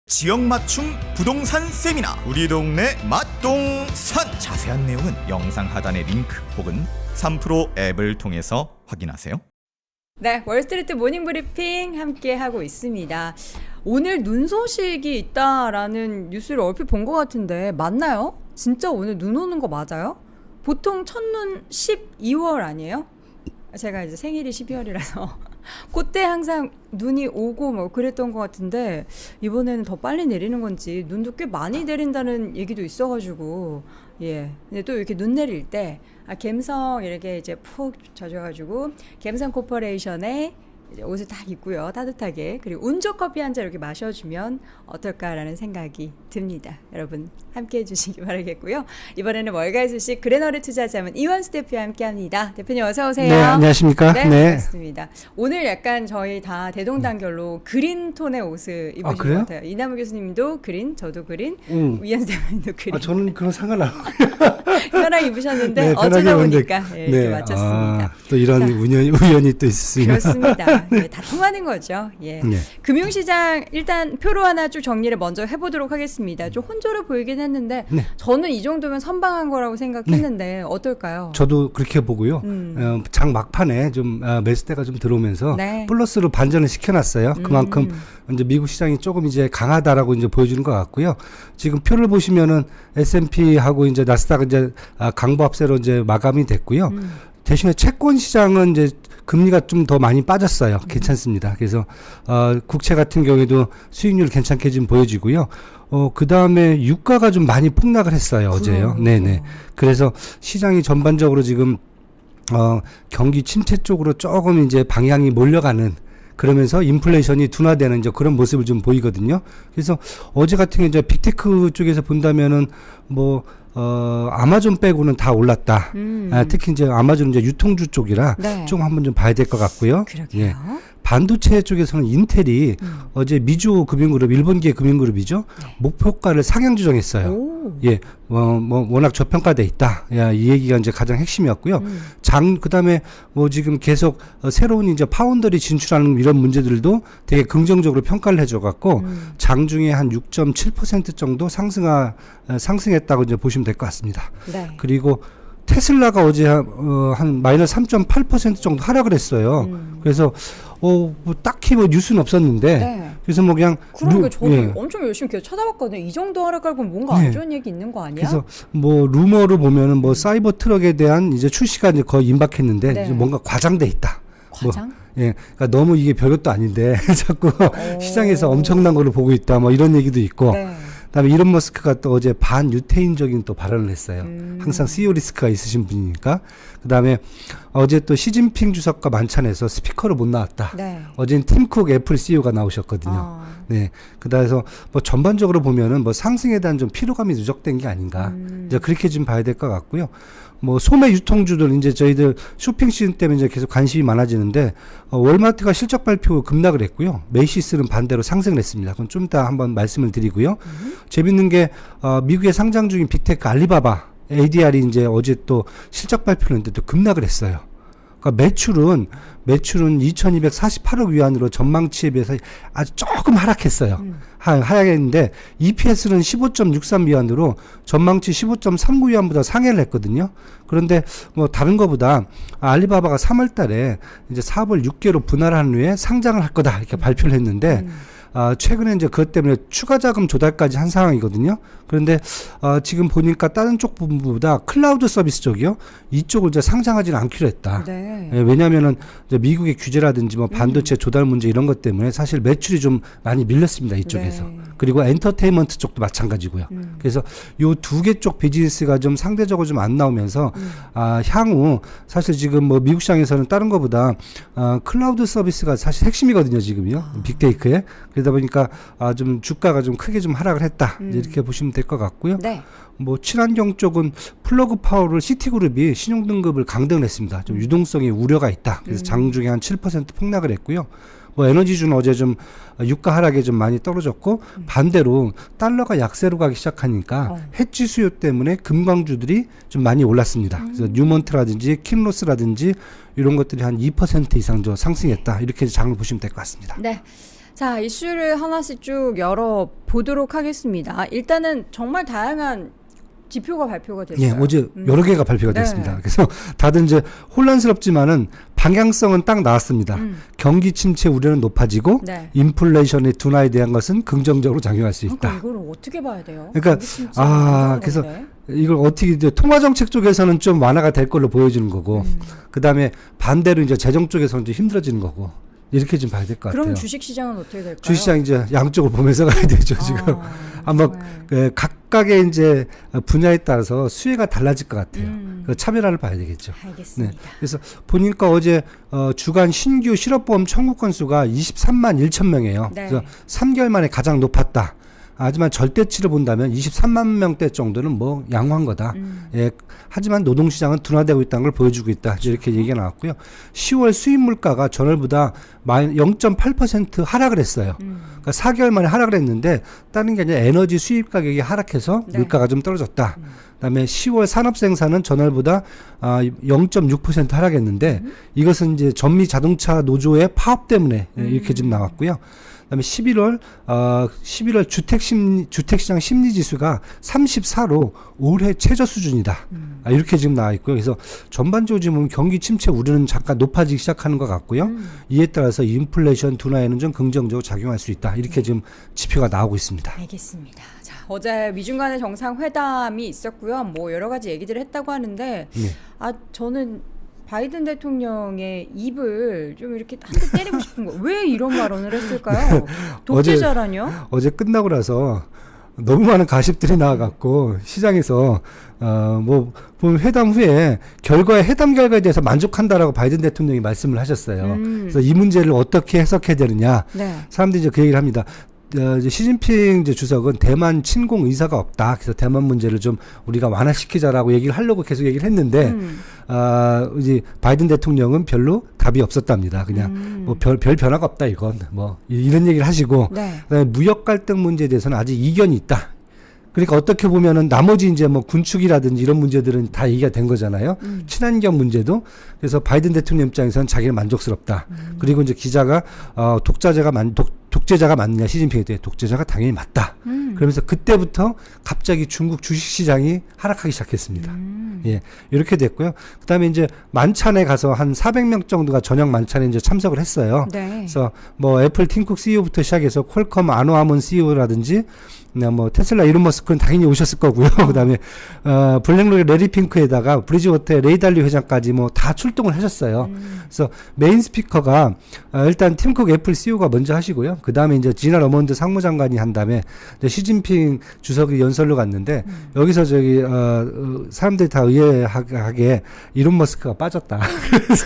지역 맞춤 부동산 세미나 우리 동네 맛동산 자세한 내용은 영상 하단의 링크 혹은 3프로 앱을 통해서 확인하세요. 네, 월스트리트 모닝 브리핑 함께 하고 있습니다. 오늘 눈 소식이 있다라는 뉴스를 얼핏 본 것 같은데 맞나요? 진짜 오늘 눈 오는 거 맞아요? 보통 첫눈 12월 아니에요? 제가 이제 생일이 12월이라서 그때 항상 눈이 오고 뭐 그랬던 것 같은데 이번에는 더 빨리 내리는 건지 눈도 꽤 많이 내린다는 얘기도 있어가지고 예. 근데 또 이렇게 눈 내릴 때 갬성 이렇게 이제 푹 젖어가지고 갬성 코퍼레이션의 이제 옷을 딱 입고요 따뜻하게 그리고 운조 커피 한 잔 이렇게 마셔주면 어떨까라는 생각이 듭니다. 여러분 함께 해주시기 바라겠고요. 이번에는 월가의 소식 그레너리 투자자문 이원수 대표와 함께합니다. 대표님 어서 오세요. 네, 안녕하십니까? 네, 네. 반갑습니다. 오늘 약간 저희 다 대동단결로 그린 톤의 옷을 입으신 것 그래요? 같아요. 이남우 교수님도 그린, 저도 그린, 이현수 대표님도 그린. 저는 그런 상관 안 편하게 입으셨는데 네, 어쩌다 편하게 보니까 네, 이렇게 맞췄습니다. 또 이런 자, 우연이 또 있습니다. 그렇습니다. 네, 다 통하는 거죠. 예. 네. 금융시장 일단 표로 하나 쭉 정리를 먼저 해보도록 하겠습니다. 좀 혼조를 보이긴 했는데 네. 저는 이 정도면 선방한 거라고 생각했는데 어떨까요? 저도 그렇게 보고요. 장 막판에 좀 매수대가 좀 들어오면서 네. 플러스로 반전을 시켜놨어요. 그만큼 이제 미국 시장이 조금 이제 강하다라고 이제 보여주는 것 같고요. 지금 표를 보시면은 S&P하고 이제 나스닥 이제 강보 합세로 이제 마감이 됐고요. 대신에 채권 시장은 이제 금리가 좀 더 많이 빠졌어요. 괜찮습니다. 그래서 국채 같은 경우에도 수익률 괜찮게 지금 보여지고요. 그 다음에 유가가 좀 많이 폭락을 했어요. 어제요. 네네. 그래서 시장이 전반적으로 지금 경기 침체 쪽으로 조금 이제 방향이 몰려가는 그러면서 인플레이션이 둔화되는 이제 그런 모습을 좀 보이거든요. 그래서 어제 같은 경우 이제 빅테크 쪽에서 본다면은 아마존 빼고는 다 올랐다. 특히 이제 아마존 이제 유통주 쪽이라 네. 좀 한번 좀 봐야 될 것 같고요. 그러게요. 예. 반도체 쪽에서는 인텔이 어제 미주 금융그룹, 일본계 금융그룹이죠. 네. 목표가를 상향 조정했어요. 오. 예, 워낙 저평가돼 있다. 야, 이 얘기가 이제 가장 핵심이었고요. 그다음에 지금 계속 새로운 이제 파운더리 진출하는 이런 문제들도 되게 긍정적으로 평가를 해줘갖고 장중에 한 6.7% 정도 상승했다고 이제 보시면 될 것 같습니다. 네. 그리고 테슬라가 어제 한 마이너스 3.8% 정도 하락을 했어요. 그래서 뭐 딱히 뉴스는 없었는데 네. 그래서 그냥 그러니까 저도 예. 엄청 열심히 계속 찾아봤거든요. 이 정도 하락하고 뭔가 안 좋은 얘기 있는 거 아니야? 그래서 루머로 보면은 사이버 트럭에 대한 이제 출시가 이제 거의 임박했는데 네. 이제 뭔가 과장돼 있다. 과장? 예, 그러니까 너무 이게 별것도 아닌데 자꾸 시장에서 엄청난 거를 보고 있다. 뭐 이런 얘기도 있고. 네. 그다음에 일론 머스크가 또 어제 반유태인적인 또 발언을 했어요. 항상 CEO 리스크가 있으신 분이니까. 그다음에 어제 또 시진핑 주석과 만찬에서 스피커로 못 나왔다. 네. 어제는 팀쿡 애플 CEO가 나오셨거든요. 네. 그래서 전반적으로 보면은 상승에 대한 좀 피로감이 누적된 게 아닌가. 이제 그렇게 좀 봐야 될 것 같고요. 소매 유통주들 이제 저희들 쇼핑 시즌 때문에 이제 계속 관심이 많아지는데 월마트가 실적 발표 급락을 했고요. 메이시스는 반대로 상승을 했습니다. 그건 좀 이따 한번 말씀을 드리고요. 재밌는 게 미국에 상장 중인 빅테크 알리바바 ADR이 이제 어제 또 실적 발표를 했는데 또 급락을 했어요. 그러니까 매출은 2,248억 위안으로 전망치에 비해서 아주 조금 하락했어요. 하락했는데 EPS는 15.63 위안으로 전망치 15.39 위안보다 상회를 했거든요. 그런데 다른 거보다 알리바바가 3월 달에 이제 사업을 6개로 분할한 후에 상장을 할 거다 이렇게 발표를 했는데 최근에 이제 그것 때문에 추가 자금 조달까지 한 상황이거든요. 그런데 지금 보니까 다른 쪽 부분보다 클라우드 서비스 쪽이요. 이쪽을 이제 상장하지는 않기로 했다. 네. 예, 왜냐하면은 이제 미국의 규제라든지 반도체 조달 문제 이런 것 때문에 사실 매출이 좀 많이 밀렸습니다. 이쪽에서. 네. 그리고 엔터테인먼트 쪽도 마찬가지고요. 그래서 요 두 개 쪽 비즈니스가 좀 상대적으로 좀 안 나오면서 향후 사실 지금 미국 시장에서는 다른 것보다 클라우드 서비스가 사실 핵심이거든요. 지금요. 빅테이크에. 그러다 보니까 좀 주가가 좀 크게 좀 하락을 했다. 이제 이렇게 보시면 될 것 같고요. 네. 친환경 쪽은 플러그 파워를 시티그룹이 신용등급을 강등을 했습니다. 좀 유동성에 우려가 있다. 그래서 장중에 한 7% 폭락을 했고요. 뭐 에너지주는 어제 좀 유가 하락에 좀 많이 떨어졌고 반대로 달러가 약세로 가기 시작하니까 해지 수요 때문에 금광주들이 좀 많이 올랐습니다. 그래서 뉴먼트라든지 킨로스라든지 이런 것들이 한 2% 이상 좀 상승했다. 이렇게 장을 보시면 될 것 같습니다. 네. 자, 이슈를 하나씩 쭉 열어보도록 하겠습니다. 일단은 정말 다양한 지표가 발표가 됐어요. 예, 어제 여러 개가 발표가 네. 됐습니다. 그래서 다들 이제 혼란스럽지만은 방향성은 딱 나왔습니다. 경기 침체 우려는 높아지고 네. 인플레이션의 둔화에 대한 것은 긍정적으로 작용할 수 그러니까 있다. 이걸 어떻게 봐야 돼요? 그러니까 경기 침체 그래서 건데. 이걸 어떻게 이제 통화 정책 쪽에서는 좀 완화가 될 걸로 보여지는 거고, 그다음에 반대로 이제 재정 쪽에서는 좀 힘들어지는 거고. 이렇게 좀 봐야 될 것 같아요. 그럼 주식 시장은 어떻게 될까요? 주식시장 이제 양쪽을 보면서 가야 되죠, 지금. 아마 정말. 각각의 이제 분야에 따라서 수혜가 달라질 것 같아요. 그 차별화를 봐야 되겠죠. 알겠습니다. 그래서 보니까 어제 주간 신규 실업보험 청구 건수가 23만 1천 명이에요. 네. 그래서 3개월 만에 가장 높았다. 하지만 절대치를 본다면 23만 명대 정도는 뭐 양호한 거다. 예, 하지만 노동시장은 둔화되고 있다는 걸 보여주고 있다. 이렇게 얘기가 나왔고요. 10월 수입 물가가 전월보다 0.8% 하락을 했어요. 그러니까 4개월 만에 하락을 했는데 다른 게 아니라 에너지 수입 가격이 하락해서 네. 물가가 좀 떨어졌다. 그다음에 10월 산업 생산은 전월보다 0.6% 하락했는데 이것은 이제 전미 자동차 노조의 파업 때문에 이렇게 지금 나왔고요. 그다음에 11월 주택시장 심리지수가 34로 올해 최저 수준이다. 이렇게 지금 나와 있고요. 그래서 전반적으로 지금 경기 침체 우려는 잠깐 높아지기 시작하는 것 같고요. 이에 따라서 인플레이션 둔화에는 좀 긍정적으로 작용할 수 있다. 이렇게 지금 지표가 나오고 있습니다. 알겠습니다. 자, 어제 미중 간의 정상회담이 있었고요. 뭐 여러 가지 얘기들을 했다고 하는데 저는 바이든 대통령의 입을 좀 이렇게 한 대 때리고 싶은 거. 왜 이런 발언을 했을까요? 독재자라뇨? 어제 끝나고 나서 너무 많은 가십들이 나와갖고 시장에서 뭐 회담 후에 회담 결과에 대해서 만족한다라고 바이든 대통령이 말씀을 하셨어요. 그래서 이 문제를 어떻게 해석해야 되느냐. 네. 사람들이 이제 그 얘기를 합니다. 이제 시진핑 이제 주석은 대만 침공 의사가 없다. 그래서 대만 문제를 좀 우리가 완화시키자라고 얘기를 하려고 계속 얘기를 했는데, 이제 바이든 대통령은 별로 답이 없었답니다. 그냥 뭐 별 변화가 없다 이건 뭐 이런 얘기를 하시고, 네. 그다음에 무역 갈등 문제에 대해서는 아직 이견이 있다. 그러니까 어떻게 보면은 나머지 이제 뭐 군축이라든지 이런 문제들은 다 얘기가 된 거잖아요. 친환경 문제도. 그래서 바이든 대통령 입장에서는 자기는 만족스럽다. 그리고 이제 기자가 독재자가 맞느냐 시진핑에 대해 독재자가 당연히 맞다. 그러면서 그때부터 갑자기 중국 주식시장이 하락하기 시작했습니다. 예, 이렇게 됐고요. 그다음에 이제 만찬에 가서 한 400명 정도가 저녁 만찬에 이제 참석을 했어요. 네. 그래서 뭐 애플 팀쿡 CEO부터 시작해서 퀄컴 아노아몬 CEO라든지 뭐 테슬라 이론 머스크는 당연히 오셨을 거고요. 그다음에 블랙록의 레리 핑크에다가 브리지워터의 레이달리 회장까지 뭐 다 출동을 하셨어요. 그래서 메인 스피커가 일단 팀쿡 애플 CEO가 먼저 하시고요. 그다음에 이제 지나 러먼드 상무장관이 한 다음에 이제 시진핑 주석이 연설로 갔는데 여기서 사람들이 다 의아하게 이론 머스크가 빠졌다.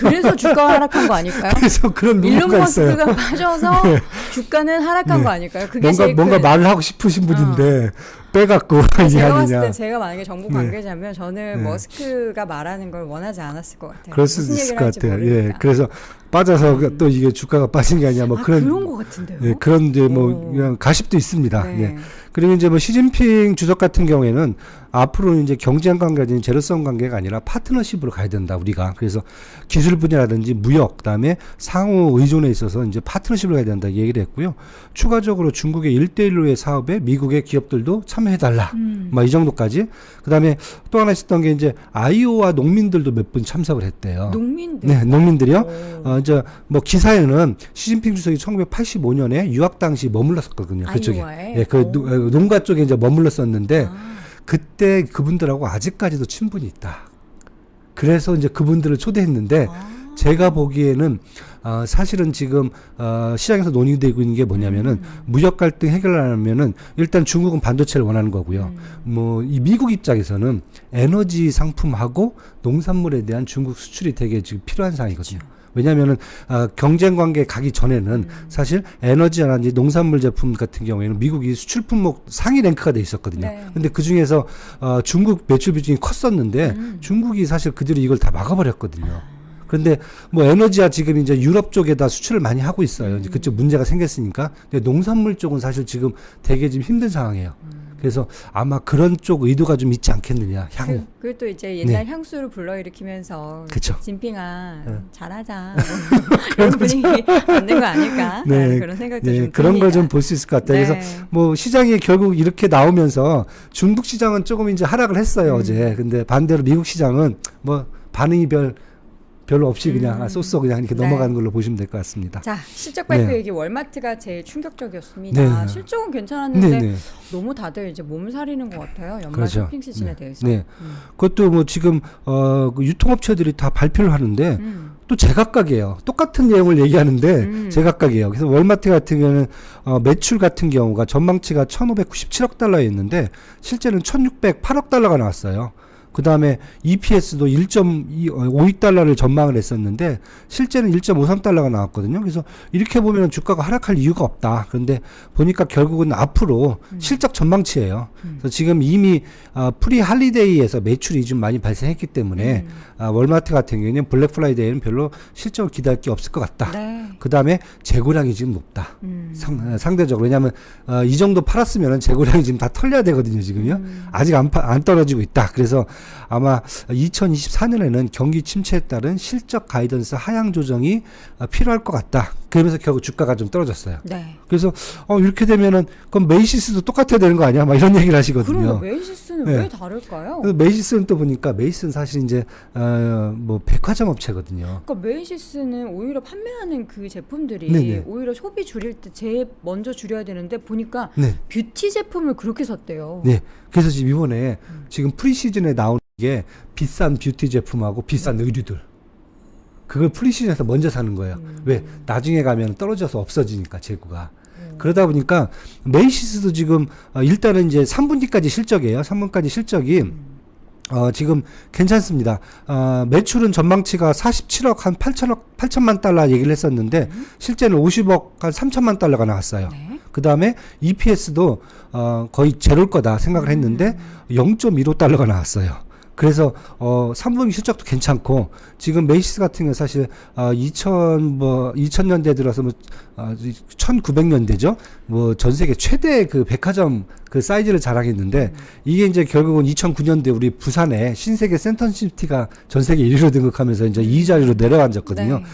그래서 주가가 하락한 거 아닐까요? 그래서 그런 일론 루머가 있어요. 머스크가 빠져서 주가는 하락한 거 아닐까요? 그게 제일 뭔가 큰- 말을 하고 싶으신 분인데 빼갖고 제가 봤을 이해하느냐. 때 제가 만약에 정부 관계자면 저는 네. 머스크가 말하는 걸 원하지 않았을 것 같아요. 그럴 수 무슨 있을 얘기를 것 할지 같아요. 예, 모르니까. 그래서 빠져서 또 이게 주가가 빠진 게 아니야. 뭐 그런 것 같은데요. 예, 그런 이제 오. 뭐 그냥 가십도 있습니다. 네. 예. 그리고 이제 뭐 시진핑 주석 같은 경우에는 앞으로 이제 경쟁 관계가 제로성 관계가 아니라 파트너십으로 가야 된다 우리가. 그래서 기술 분야라든지 무역 그다음에 상호 의존에 있어서 이제 파트너십으로 가야 된다 얘기를 했고요. 추가적으로 중국의 1대1로의 사업에 미국의 기업들도 참여해달라. 뭐 이 정도까지. 그다음에 또 하나 있었던 게 이제 아이오와 농민들도 몇 분 참석을 했대요. 농민들. 네, 농민들이요. 이제 뭐 기사에는 시진핑 주석이 1985년에 유학 당시 머물렀었거든요. 그쪽에. 아이오와에? 예, 그 오. 농가 쪽에 이제 머물렀었는데 그때 그분들하고 아직까지도 친분이 있다. 그래서 이제 그분들을 초대했는데 제가 보기에는 사실은 지금 시장에서 논의되고 있는 게 뭐냐면은 무역 갈등 해결하려면은 일단 중국은 반도체를 원하는 거고요. 뭐 이 미국 입장에서는 에너지 상품하고 농산물에 대한 중국 수출이 되게 지금 필요한 상황이거든요. 왜냐하면은 경쟁 관계에 가기 전에는 사실 에너지라든지 농산물 제품 같은 경우에는 미국이 수출 품목 상위 랭크가 돼 있었거든요. 네. 근데 그 중에서 중국 매출 비중이 컸었는데 중국이 사실 그들이 이걸 다 막아버렸거든요. 그런데 뭐 에너지야 지금 이제 유럽 쪽에다 수출을 많이 하고 있어요. 이제 그쪽 문제가 생겼으니까. 근데 농산물 쪽은 사실 지금 되게 좀 힘든 상황이에요. 그래서 아마 그런 쪽 의도가 좀 있지 않겠느냐 향후. 그리고 또 이제 옛날 네. 향수를 불러일으키면서 그쵸. 진핑아 네. 잘하자 뭐 그런 분위기 만든 거 아닐까 네. 그런 생각도 네, 좀 그런 걸 듭니다. 좀 볼 수 있을 것 같아요. 네. 그래서 뭐 시장이 결국 이렇게 나오면서 중국 시장은 조금 이제 하락을 했어요 어제. 근데 반대로 미국 시장은 뭐 반응이 별로 없이 그냥 쏘쏘 그냥 이렇게 네. 넘어가는 걸로 보시면 될 것 같습니다. 자 실적 발표 네. 얘기 월마트가 제일 충격적이었습니다. 네. 실적은 괜찮았는데 네네. 너무 다들 이제 몸을 사리는 것 같아요. 연말 그렇죠. 쇼핑 시즌에 네. 대해서. 네. 그것도 뭐 지금 그 유통업체들이 다 발표를 하는데 또 제각각이에요. 똑같은 내용을 얘기하는데 제각각이에요. 그래서 월마트 같은 경우는 매출 같은 경우가 전망치가 1,597억 달러였는데 실제는 1,608억 달러가 나왔어요. 그 다음에 EPS도 1.52달러를 전망을 했었는데 실제는 1.53달러가 나왔거든요. 그래서 이렇게 보면 주가가 하락할 이유가 없다. 그런데 보니까 결국은 앞으로 실적 전망치예요. 그래서 지금 이미 프리 할리데이에서 매출이 좀 많이 발생했기 때문에 월마트 같은 경우에는 블랙 프라이데이는 별로 실적을 기대할 게 없을 것 같다. 네. 그 다음에 재고량이 지금 높다. 상대적으로. 왜냐하면 이 정도 팔았으면 재고량이 지금 다 털려야 되거든요. 지금요. 아직 안 떨어지고 있다. 그래서 아마 2024년에는 경기 침체에 따른 실적 가이던스 하향 조정이 필요할 것 같다. 그러면서 결국 주가가 좀 떨어졌어요. 네. 그래서 이렇게 되면은 그럼 메이시스도 똑같아야 되는 거 아니야? 막 이런 얘기를 하시거든요. 그러면 메이시스는 네. 왜 다를까요? 그래서 메이시스는 또 보니까 메이시스는 사실 이제 뭐 백화점 업체거든요. 그러니까 메이시스는 오히려 판매하는 그 제품들이 네네. 오히려 소비 줄일 때 제일 먼저 줄여야 되는데 보니까 네. 뷰티 제품을 그렇게 샀대요. 네. 그래서 지금 이번에 지금 프리시즌에 나오는 게 비싼 뷰티 제품하고 비싼 의류들. 그걸 프리시즌에서 먼저 사는 거예요. 왜? 나중에 가면 떨어져서 없어지니까 재고가. 그러다 보니까 메이시스도 지금 일단은 이제 3분기까지 실적이에요. 3분까지 실적이 지금 괜찮습니다. 매출은 전망치가 47억 한 8천만 달러 얘기를 했었는데 실제는 50억 한 3천만 달러가 나왔어요. 네. 그 다음에 EPS도 거의 제로일 거다 생각을 했는데 0.15달러가 나왔어요. 그래서 3분기 실적도 괜찮고 지금 메이시스 같은 경우 사실 2000년대 들어서 1900년대죠. 뭐 전 세계 최대 그 백화점 그 사이즈를 자랑했는데 이게 이제 결국은 2009년대 우리 부산에 신세계 센터시티가 전 세계 1위로 등극하면서 이제 2위 자리로 내려앉았거든요. 네.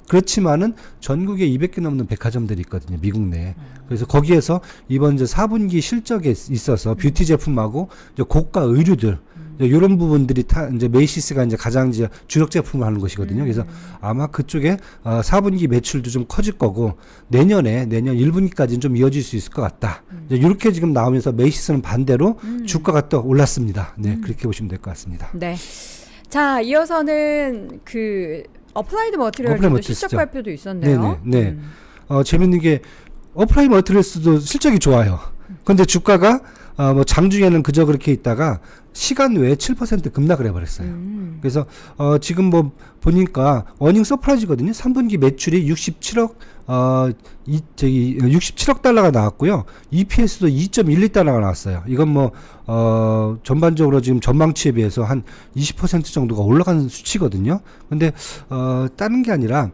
그렇지만은 전국에 200개 넘는 백화점들이 있거든요. 미국 내에. 그래서 거기에서 이번 이제 4분기 실적에 있어서 뷰티 제품하고 이제 고가 의류들 이런 부분들이 이제 메이시스가 이제 가장 이제 주력 제품을 하는 것이거든요. 그래서 아마 그쪽에 4분기 매출도 좀 커질 거고 내년 1분기까지는 좀 이어질 수 있을 것 같다. 이렇게 지금 나오면서 메이시스는 반대로 주가가 또 올랐습니다. 네, 그렇게 보시면 될 것 같습니다. 네. 자, 이어서는 그 어플라이드 머티리얼도 머티리얼스죠. 실적 발표도 있었네요. 네. 재밌는 게 어플라이 머티리얼스도 실적이 좋아요. 그런데 주가가 뭐 장중에는 그저 그렇게 있다가 시간 외에 7% 급락을 해버렸어요. 그래서 지금 뭐 보니까 어닝 서프라이즈거든요. 3분기 매출이 67억 67억 달러가 나왔고요. EPS도 2.12달러가 나왔어요. 이건 뭐 전반적으로 지금 전망치에 비해서 한 20% 정도가 올라가는 수치거든요. 근데 다른 게 아니라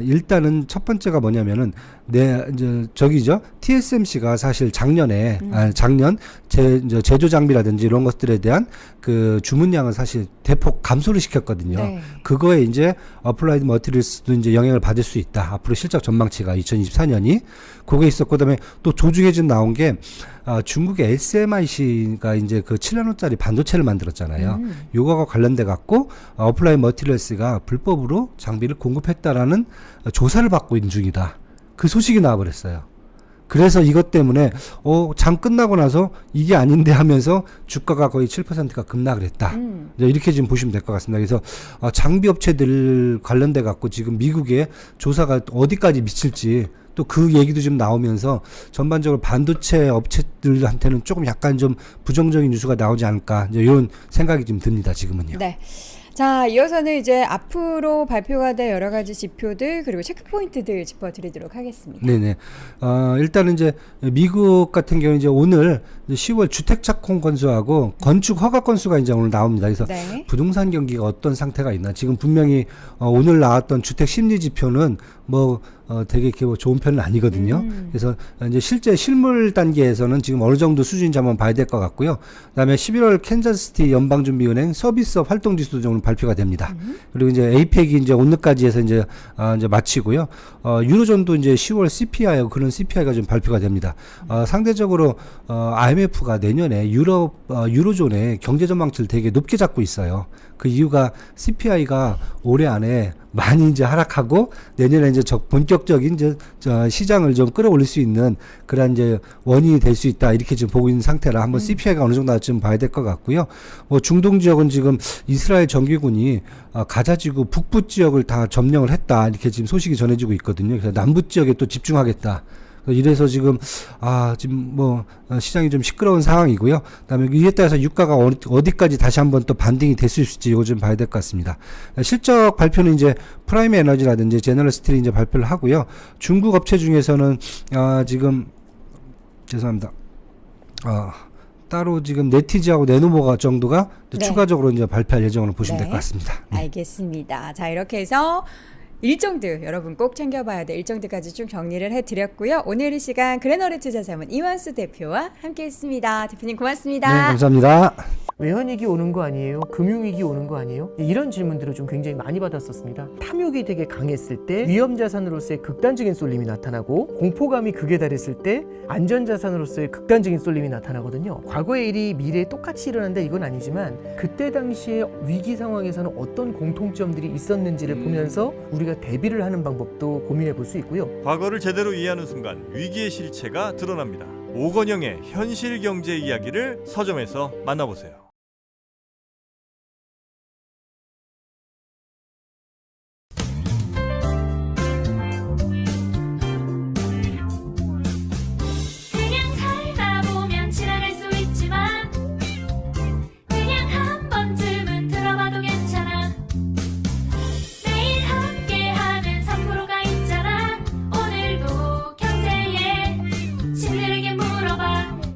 일단은 첫 번째가 뭐냐면은 저기죠. TSMC가 사실 작년에 작년 제조 장비라든지 이런 것들에 대한 그 주문량은 사실 대폭 감소를 시켰거든요. 네. 그거에 이제 어플라이드 머티리얼스도 이제 영향을 받을 수 있다. 앞으로 실적 전망치가 2024년이 그게 있었고 그다음에 또 조중에 좀 나온 게 중국의 SMIC가 이제 그 7나노짜리 반도체를 만들었잖아요. 요거와 관련돼 갖고 어플라이드 머티리얼스가 불법으로 장비를 공급했다라는 조사를 받고 있는 중이다. 그 소식이 나와버렸어요. 그래서 이것 때문에 장 끝나고 나서 이게 아닌데 하면서 주가가 거의 7%가 급락을 했다. 이렇게 지금 보시면 될 것 같습니다. 그래서 장비 업체들 관련돼 갖고 지금 미국의 조사가 어디까지 미칠지 또 그 얘기도 좀 나오면서 전반적으로 반도체 업체들한테는 조금 약간 좀 부정적인 뉴스가 나오지 않을까 이런 생각이 좀 듭니다. 지금은요. 네. 자, 이어서는 이제 앞으로 발표가 될 여러 가지 지표들 그리고 체크 포인트들 짚어드리도록 하겠습니다. 네네. 일단은 이제 미국 같은 경우는 이제 오늘 10월 주택 착공 건수하고 건축 허가 건수가 이제 오늘 나옵니다. 그래서 네. 부동산 경기가 어떤 상태가 있나. 지금 분명히 오늘 나왔던 주택 심리 지표는 뭐 되게 이렇게 뭐 좋은 편은 아니거든요. 그래서 이제 실제 실물 단계에서는 지금 어느 정도 수준인지 한번 봐야 될 것 같고요. 그다음에 11월 캔자스시티 연방준비은행 서비스업 활동 지수도 오늘 발표가 됩니다. 그리고 이제 에이펙이 이제 오늘까지 해서 이제 마치고요. 유로존도 이제 10월 CPI 그런 CPI가 좀 발표가 됩니다. 상대적으로 IMF가 내년에 유로존의 경제 전망치를 되게 높게 잡고 있어요. 그 이유가 CPI가 올해 안에 많이 이제 하락하고 내년에 이제 본격적인 이제 시장을 좀 끌어올릴 수 있는 그런 이제 원인이 될 수 있다 이렇게 지금 보고 있는 상태라 한번 CPI가 어느 정도 나올지 좀 봐야 될 것 같고요. 뭐 중동 지역은 지금 이스라엘 정규군이 가자지구 북부 지역을 다 점령을 했다 이렇게 지금 소식이 전해지고 있거든요. 그래서 남부 지역에 또 집중하겠다. 이래서 지금 뭐 시장이 좀 시끄러운 상황이고요. 그다음에 이에 따라서 유가가 어디까지 다시 한번 또 반등이 될 수 있을지 이거 좀 봐야 될 것 같습니다. 실적 발표는 이제 프라임 에너지라든지 제너럴 스틸이 이제 발표를 하고요. 중국 업체 중에서는 지금 죄송합니다. 따로 지금 네티지하고 네노모가 정도가 네. 추가적으로 이제 발표할 예정으로 보시면 네. 될 것 같습니다. 알겠습니다. 자, 이렇게 해서 일정들 여러분 꼭 챙겨봐야 될 일정들까지 좀 정리를 해드렸고요. 오늘 이 시간 그레너리 투자자문 이완수 대표와 함께했습니다. 대표님 고맙습니다. 네, 감사합니다. 외환위기 오는 거 아니에요? 금융위기 오는 거 아니에요? 이런 질문들을 좀 굉장히 많이 받았었습니다. 탐욕이 되게 강했을 때 위험자산으로서의 극단적인 쏠림이 나타나고 공포감이 극에 달했을 때 안전자산으로서의 극단적인 쏠림이 나타나거든요. 과거의 일이 미래에 똑같이 일어난다 이건 아니지만 그때 당시에 위기 상황에서는 어떤 공통점들이 있었는지를 보면서 우리가 대비를 하는 방법도 고민해 볼 수 있고요. 과거를 제대로 이해하는 순간 위기의 실체가 드러납니다. 오건영의 현실 경제 이야기를 서점에서 만나보세요.